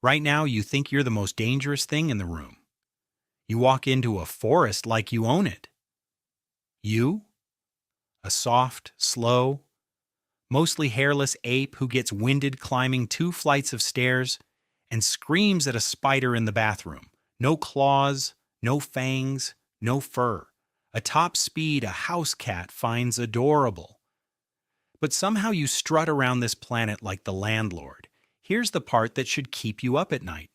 Right now, you think you're the most dangerous thing in the room. You walk into a forest like you own it. You, a soft, slow, mostly hairless ape who gets winded climbing 2 flights of stairs and screams at a spider in the bathroom. No claws, no fangs, no fur. A top speed a house cat finds adorable. But somehow you strut around this planet like the landlord. Here's the part that should keep you up at night.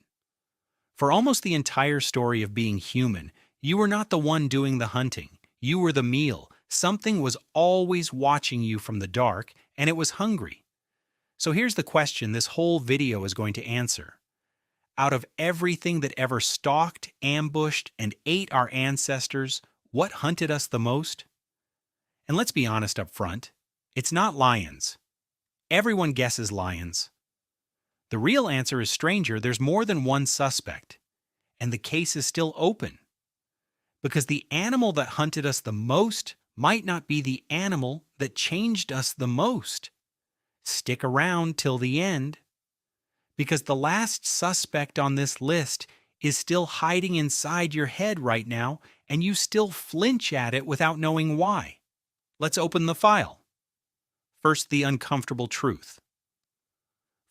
For almost the entire story of being human, you were not the one doing the hunting. You were the meal. Something was always watching you from the dark, and it was hungry. So here's the question this whole video is going to answer. Out of everything that ever stalked, ambushed, and ate our ancestors, what hunted us the most? And let's be honest up front, it's not lions. Everyone guesses lions. The real answer is stranger. There's more than one suspect, and the case is still open. Because the animal that hunted us the most might not be the animal that changed us the most. Stick around till the end, because the last suspect on this list is still hiding inside your head right now, and you still flinch at it without knowing why. Let's open the file. First, the uncomfortable truth.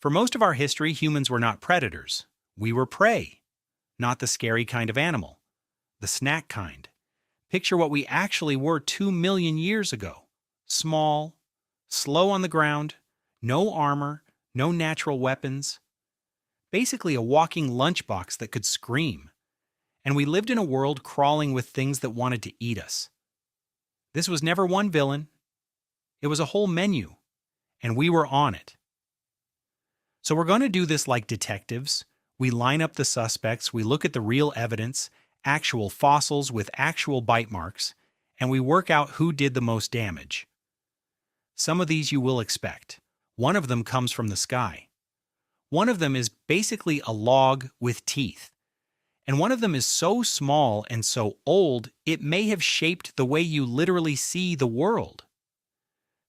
For most of our history, humans were not predators. We were prey, not the scary kind of animal, the snack kind. Picture what we actually were 2 million years ago. Small, slow on the ground, no armor, no natural weapons. Basically a walking lunchbox that could scream. And we lived in a world crawling with things that wanted to eat us. This was never one villain. It was a whole menu, and we were on it. So we're going to do this like detectives. We line up the suspects, we look at the real evidence, actual fossils with actual bite marks, and we work out who did the most damage. Some of these you will expect. One of them comes from the sky. One of them is basically a log with teeth. And one of them is so small and so old, it may have shaped the way you literally see the world.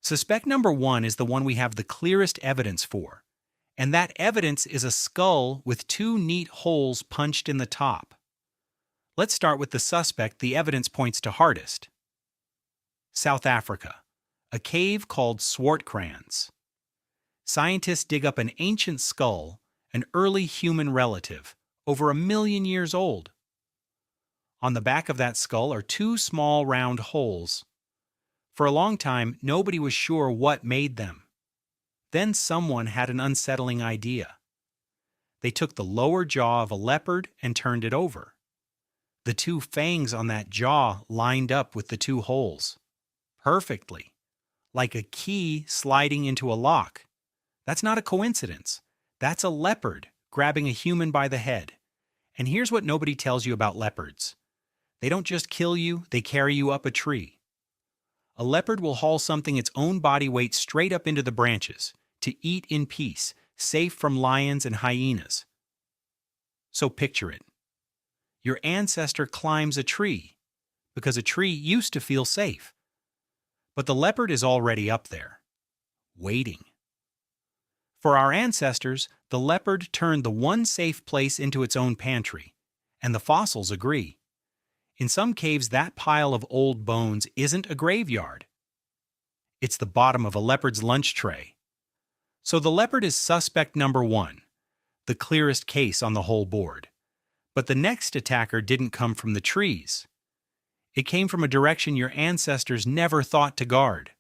Suspect number 1 is the one we have the clearest evidence for. And that evidence is a skull with 2 neat holes punched in the top. Let's start with the suspect the evidence points to hardest. South Africa, a cave called Swartkrans. Scientists dig up an ancient skull, an early human relative, over 1 million years old. On the back of that skull are 2 small round holes. For a long time, nobody was sure what made them. Then someone had an unsettling idea. They took the lower jaw of a leopard and turned it over. The 2 fangs on that jaw lined up with the 2 holes. Perfectly. Like a key sliding into a lock. That's not a coincidence. That's a leopard grabbing a human by the head. And here's what nobody tells you about leopards. They don't just kill you, they carry you up a tree. A leopard will haul something its own body weight straight up into the branches to eat in peace, safe from lions and hyenas. So picture it. Your ancestor climbs a tree because a tree used to feel safe. But the leopard is already up there, waiting. For our ancestors, the leopard turned the one safe place into its own pantry, and the fossils agree. In some caves, that pile of old bones isn't a graveyard. It's the bottom of a leopard's lunch tray. So the leopard is suspect number 1, the clearest case on the whole board. But the next attacker didn't come from the trees. It came from a direction your ancestors never thought to guard.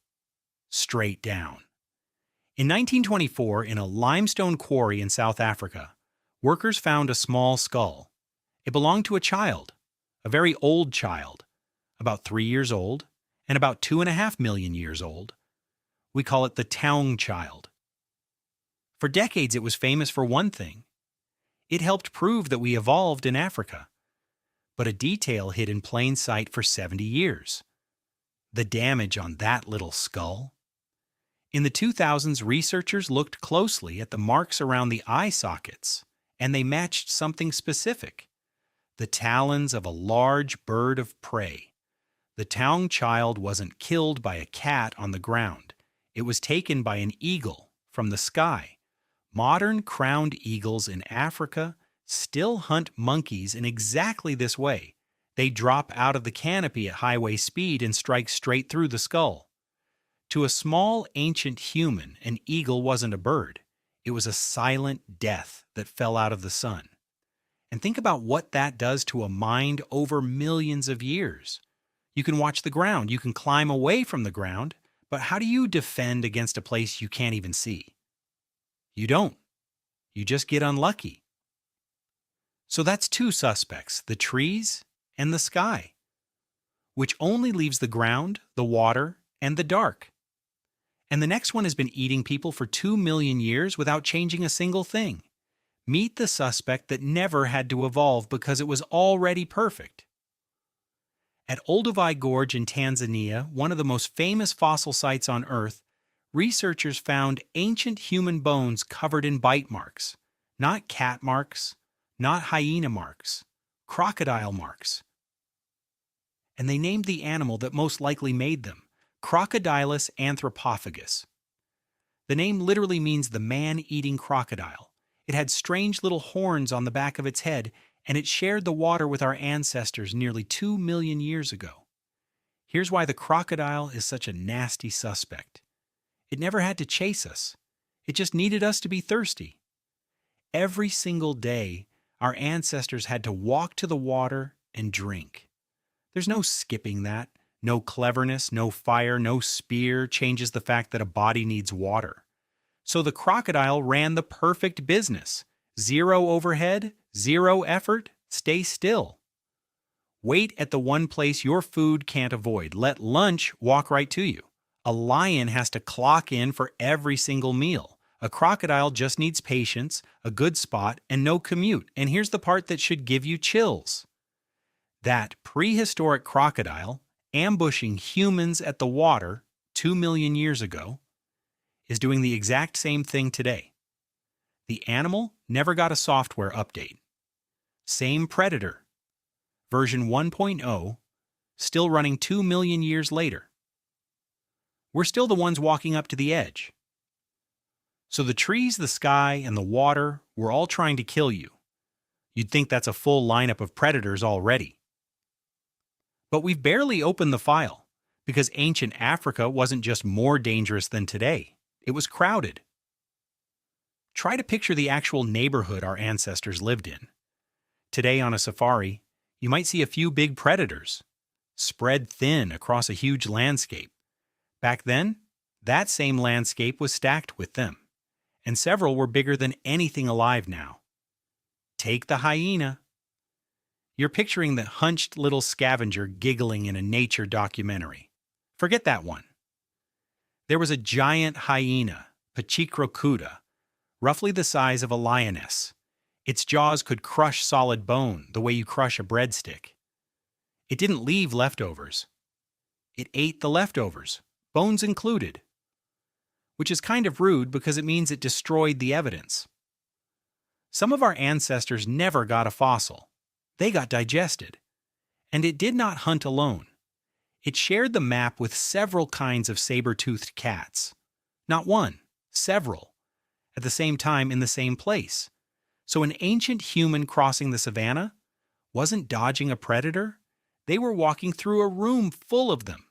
Straight down. In 1924, in a limestone quarry in South Africa, workers found a small skull. It belonged to a child, a very old child, about 3 years old and about 2.5 million years old. We call it the Taung Child. For decades, it was famous for one thing. It helped prove that we evolved in Africa. But a detail hid in plain sight for 70 years. The damage on that little skull. In the 2000s, researchers looked closely at the marks around the eye sockets, and they matched something specific. The talons of a large bird of prey. The Taung Child wasn't killed by a cat on the ground. It was taken by an eagle from the sky, Modern crowned eagles in Africa still hunt monkeys in exactly this way. They drop out of the canopy at highway speed and strike straight through the skull. To a small ancient human, an eagle wasn't a bird. It was a silent death that fell out of the sun. And think about what that does to a mind over millions of years. You can watch the ground, you can climb away from the ground, but how do you defend against a place you can't even see? You don't. You just get unlucky. So that's two suspects, the trees and the sky, which only leaves the ground, the water, and the dark. And the next one has been eating people for 2 million years without changing a single thing. Meet the suspect that never had to evolve because it was already perfect. At Olduvai Gorge in Tanzania, one of the most famous fossil sites on Earth, researchers found ancient human bones covered in bite marks. Not cat marks, not hyena marks, crocodile marks. And they named the animal that most likely made them, Crocodylus anthropophagus. The name literally means the man-eating crocodile. It had strange little horns on the back of its head, and it shared the water with our ancestors nearly 2 million years ago. Here's why the crocodile is such a nasty suspect. It never had to chase us. It just needed us to be thirsty. Every single day, our ancestors had to walk to the water and drink. There's no skipping that. No cleverness, no fire, no spear changes the fact that a body needs water. So the crocodile ran the perfect business. 0 overhead, 0 effort, stay still. Wait at the one place your food can't avoid. Let lunch walk right to you. A lion has to clock in for every single meal. A crocodile just needs patience, a good spot, and no commute. And here's the part that should give you chills. That prehistoric crocodile, ambushing humans at the water 2 million years ago, is doing the exact same thing today. The animal never got a software update. Same predator. Version 1.0, still running 2 million years later. We're still the ones walking up to the edge. So the trees, the sky, and the water were all trying to kill you. You'd think that's a full lineup of predators already. But we've barely opened the file, because ancient Africa wasn't just more dangerous than today. It was crowded. Try to picture the actual neighborhood our ancestors lived in. Today on a safari, you might see a few big predators, spread thin across a huge landscape. Back then, that same landscape was stacked with them, and several were bigger than anything alive now. Take the hyena. You're picturing the hunched little scavenger giggling in a nature documentary. Forget that one. There was a giant hyena, Pachicrocuta, roughly the size of a lioness. Its jaws could crush solid bone the way you crush a breadstick. It didn't leave leftovers. It ate the leftovers, bones included. Which is kind of rude because it means it destroyed the evidence. Some of our ancestors never got a fossil. They got digested. And it did not hunt alone. It shared the map with several kinds of saber-toothed cats. Not one, several, at the same time in the same place. So an ancient human crossing the savannah wasn't dodging a predator. They were walking through a room full of them.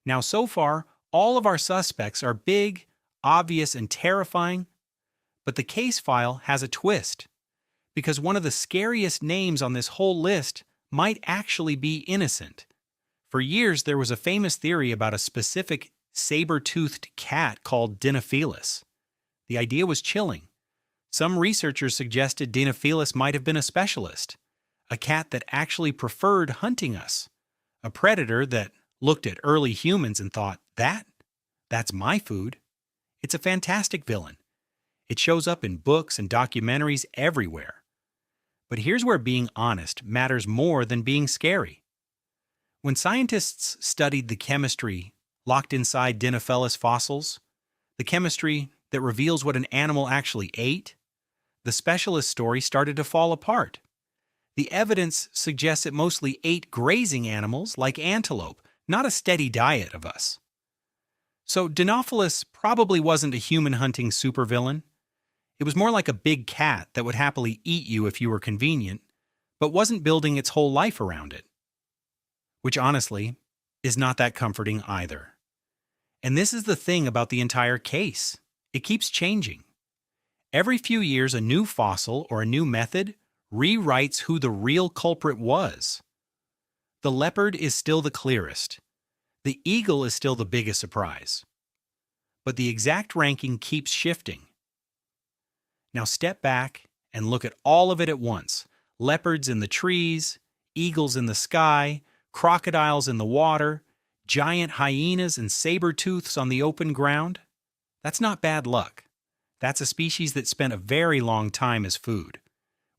Now, so far, all of our suspects are big, obvious, and terrifying, but the case file has a twist, because one of the scariest names on this whole list might actually be innocent. For years, there was a famous theory about a specific saber-toothed cat called Dinofelis. The idea was chilling. Some researchers suggested Dinofelis might have been a specialist, a cat that actually preferred hunting us, a predator that looked at early humans and thought, that's my food. It's a fantastic villain. It shows up in books and documentaries everywhere. But here's where being honest matters more than being scary. When scientists studied the chemistry locked inside Dinofelis fossils, the chemistry that reveals what an animal actually ate, the specialist story started to fall apart. The evidence suggests it mostly ate grazing animals like antelope, not a steady diet of us. So Dinofelis probably wasn't a human-hunting supervillain. It was more like a big cat that would happily eat you if you were convenient, but wasn't building its whole life around it. Which honestly is not that comforting either. And this is the thing about the entire case. It keeps changing. Every few years, a new fossil or a new method rewrites who the real culprit was. The leopard is still the clearest. The eagle is still the biggest surprise. But the exact ranking keeps shifting. Now step back and look at all of it at once. Leopards in the trees, eagles in the sky, crocodiles in the water, giant hyenas and saber-tooths on the open ground. That's not bad luck. That's a species that spent a very long time as food,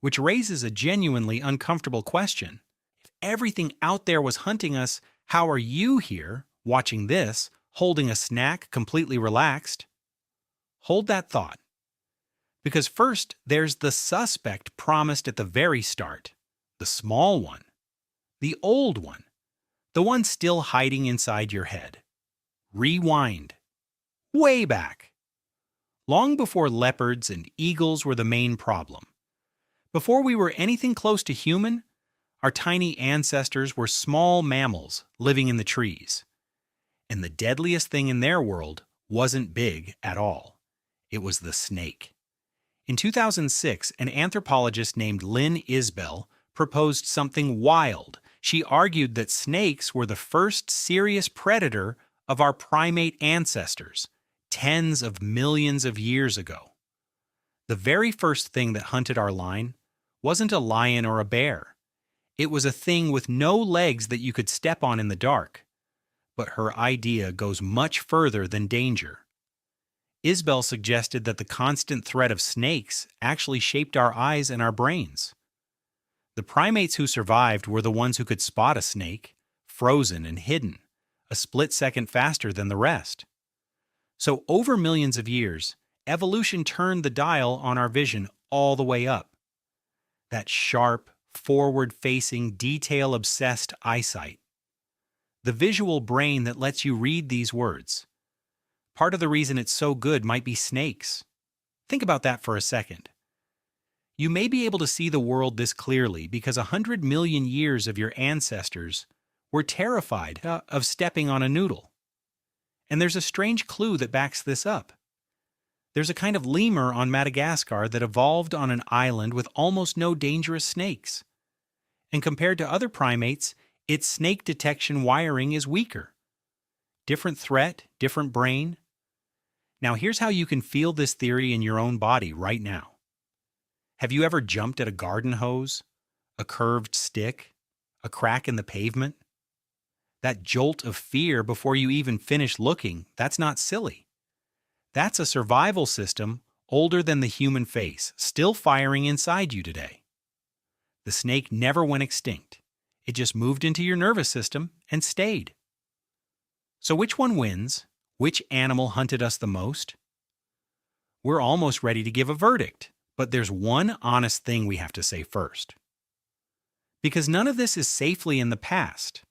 which raises a genuinely uncomfortable question. If everything out there was hunting us, how are you here, watching this, holding a snack completely relaxed? Hold that thought. Because first, there's the suspect promised at the very start. The small one. The old one. The one still hiding inside your head. Rewind. Way back. Long before leopards and eagles were the main problem. Before we were anything close to human, our tiny ancestors were small mammals living in the trees. And the deadliest thing in their world wasn't big at all. It was the snake. In 2006, an anthropologist named Lynn Isbell proposed something wild. She argued that snakes were the first serious predator of our primate ancestors, tens of millions of years ago. The very first thing that hunted our line wasn't a lion or a bear. It was a thing with no legs that you could step on in the dark. But her idea goes much further than danger. Isbell suggested that the constant threat of snakes actually shaped our eyes and our brains. The primates who survived were the ones who could spot a snake, frozen and hidden, a split second faster than the rest. So over millions of years, evolution turned the dial on our vision all the way up. That sharp, forward-facing, detail-obsessed eyesight. The visual brain that lets you read these words. Part of the reason it's so good might be snakes. Think about that for a second. You may be able to see the world this clearly because 100 million years of your ancestors were terrified of stepping on a noodle. And there's a strange clue that backs this up. There's a kind of lemur on Madagascar that evolved on an island with almost no dangerous snakes. And compared to other primates, its snake detection wiring is weaker. Different threat, different brain. Now here's how you can feel this theory in your own body right now. Have you ever jumped at a garden hose, a curved stick, a crack in the pavement? That jolt of fear before you even finish looking, that's not silly. That's a survival system older than the human face, still firing inside you today. The snake never went extinct. It just moved into your nervous system and stayed. So which one wins? Which animal hunted us the most? We're almost ready to give a verdict, but there's one honest thing we have to say first. Because none of this is safely in the past.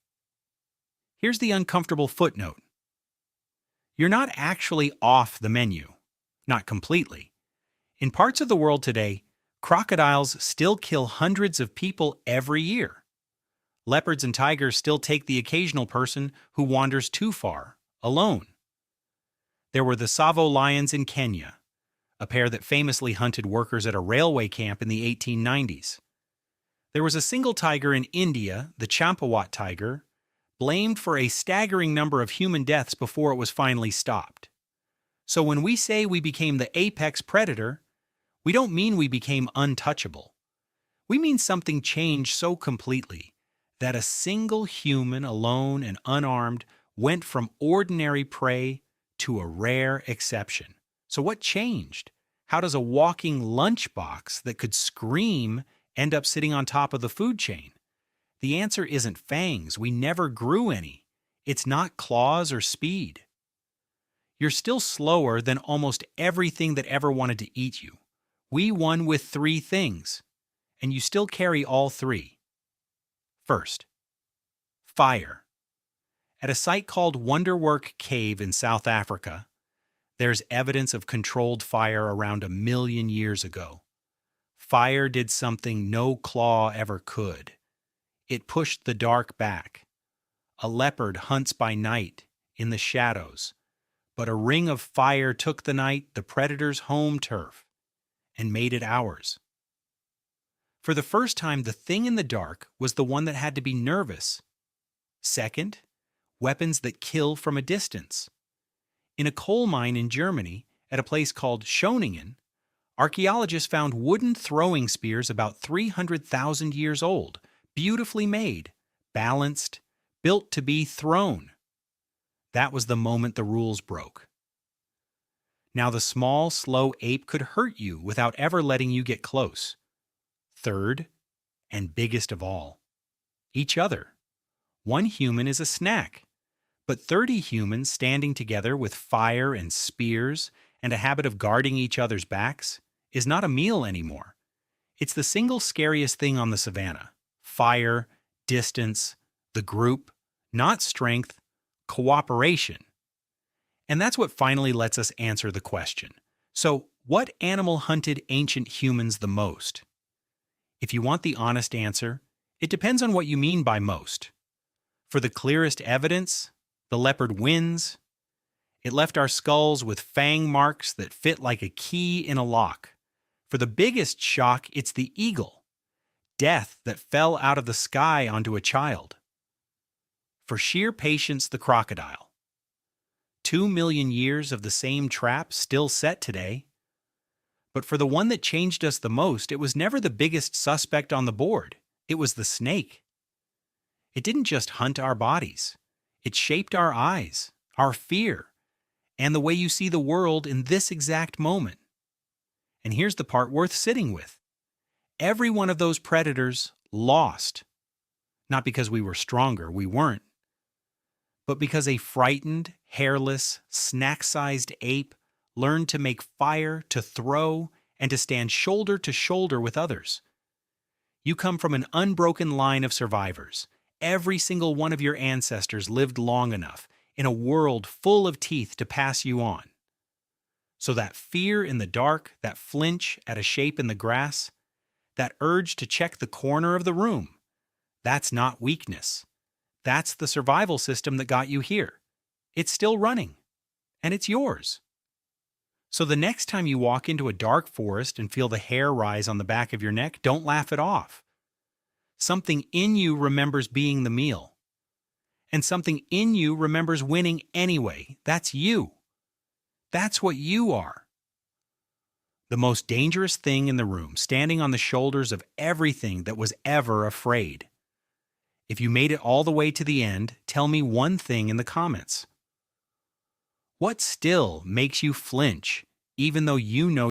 Here's the uncomfortable footnote. You're not actually off the menu. Not completely. In parts of the world today, crocodiles still kill hundreds of people every year. Leopards and tigers still take the occasional person who wanders too far, alone. There were the Tsavo lions in Kenya, a pair that famously hunted workers at a railway camp in the 1890s. There was a single tiger in India, the Champawat tiger, blamed for a staggering number of human deaths before it was finally stopped. So when we say we became the apex predator, we don't mean we became untouchable. We mean something changed so completely that a single human, alone and unarmed, went from ordinary prey to a rare exception. So what changed? How does a walking lunchbox that could scream end up sitting on top of the food chain? The answer isn't fangs. We never grew any. It's not claws or speed. You're still slower than almost everything that ever wanted to eat you. We won with 3 things, and you still carry all 3. First, fire. At a site called Wonderwork Cave in South Africa, There's evidence of controlled fire around 1 million years ago. Fire did something no claw ever could. It pushed the dark back. A leopard hunts by night, in the shadows, but a ring of fire took the night, the predator's home turf, and made it ours. For the first time, the thing in the dark was the one that had to be nervous. Second, weapons that kill from a distance. In a coal mine in Germany, at a place called Schoningen, archaeologists found wooden throwing spears about 300,000 years old, beautifully made, balanced, built to be thrown. That was the moment the rules broke. Now the small, slow ape could hurt you without ever letting you get close. Third, and biggest of all, each other. One human is a snack, but 30 humans standing together with fire and spears and a habit of guarding each other's backs is not a meal anymore. It's the single scariest thing on the savannah. Fire, distance, the group, not strength, cooperation. And that's what finally lets us answer the question. So, what animal hunted ancient humans the most? If you want the honest answer, it depends on what you mean by most. For the clearest evidence, the leopard wins. It left our skulls with fang marks that fit like a key in a lock. For the biggest shock, it's the eagle, death that fell out of the sky onto a child. For sheer patience, the crocodile. 2 million years of the same trap still set today. But for the one that changed us the most, it was never the biggest suspect on the board. It was the snake. It didn't just hunt our bodies. It shaped our eyes, our fear, and the way you see the world in this exact moment. And here's the part worth sitting with. Every one of those predators lost. Not because we were stronger, we weren't. But because a frightened, hairless, snack-sized ape learned to make fire, to throw, and to stand shoulder to shoulder with others. You come from an unbroken line of survivors. Every single one of your ancestors lived long enough in a world full of teeth to pass you on. So that fear in the dark, that flinch at a shape in the grass, that urge to check the corner of the room, that's not weakness. That's the survival system that got you here. It's still running, and it's yours. So the next time you walk into a dark forest and feel the hair rise on the back of your neck, don't laugh it off. Something in you remembers being the meal. And something in you remembers winning anyway. That's you. That's what you are. The most dangerous thing in the room, standing on the shoulders of everything that was ever afraid. If you made it all the way to the end, tell me one thing in the comments. What still makes you flinch, even though you know